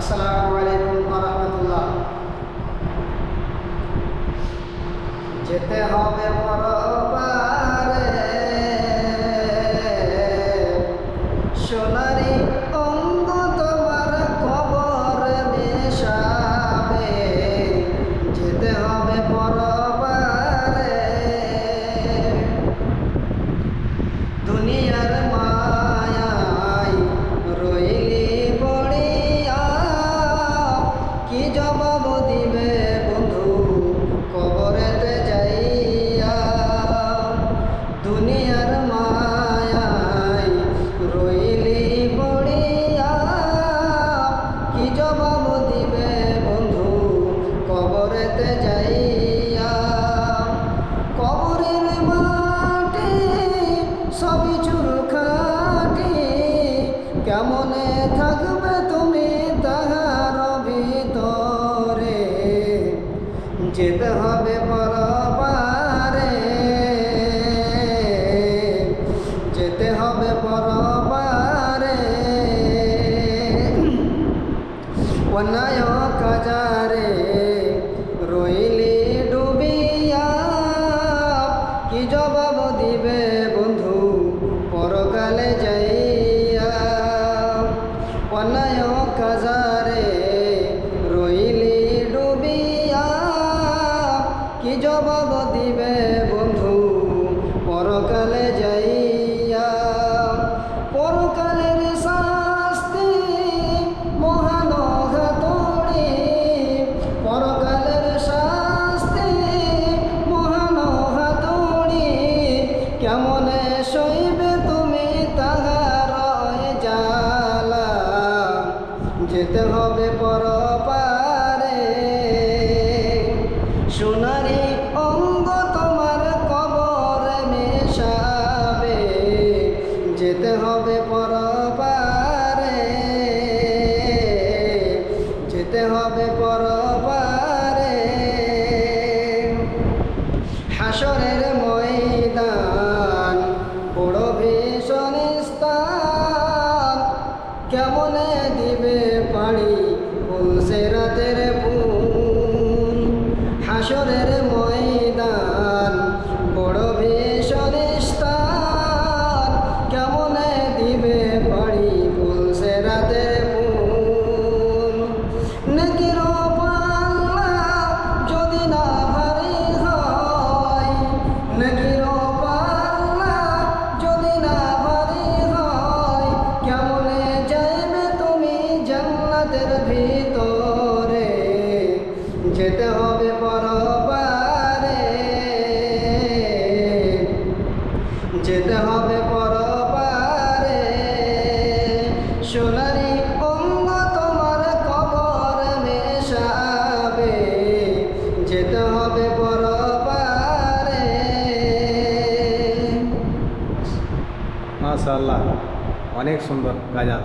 আসসালামু আলাইকুম ওয়া রাহমাতুল্লাহ। যেতে হবে পরপারে সোনারি অঙ্গ তোমার কবর মেশাবে। যেতে হবে পরপারে দুনিয়ার মায়ায় রইলি পড়িয়া, কি জবাব দিবে বন্ধু কবরেতে যাইয়া। দুনিয়ার মায়ায় রইলি পড়িয়া, কি জবাব দিবে বন্ধু কবরেতে যাইয়া। কবরের মাটি সবই চুরখাটি, কেমনে থাকবে তুমি তাহার ভিতরে। যেতে হবে পরপারে, যেতে হবে পরপারে। অন্যায় কাজারে রইলি ডুবিয়া, কি জবাব দিবে বন্ধু পরকালে যাইয়া। অন্যায় কাজারে রইলি ডুবিয়া, কি জবাব দিবে বন্ধু পরকালে যাইয়া। পরকালের শাস্তি মহান হাতুড়ি, পরকালের শাস্তি মহান হাতুড়ি, কেমনে সইবে তুমি তাহার জ্বালা। যেতে হবে পরপারে সোনারি অঙ্গ তোমার কবর মেশাবে। যেতে হবে পরপারে, যেতে হবে পরপারে। হাসরের ময়দান বড় ভীষণ স্থান, কেমনে দিবে পাড়ি বলছে রাতের ফুল। হাসরের ময়দান বড় ভীষণ স্থান, কেমনে দিবে পাড়ি বলছে রাতের ফুল। নেকির পাল্লা যদি না ভারী হয়, নেকির পাল্লা যদি না ভারী হয়, কেমনে যাইবে তুমি জান্নাতের ভিতরে। যেতে হবে পরপারে, যেতে হবে পরপারে সোনারি অঙ্গ তোমার কবর মেশাবে। যেতে হবে পরপারে। মাশাআল্লাহ, অনেক সুন্দর গাজাল।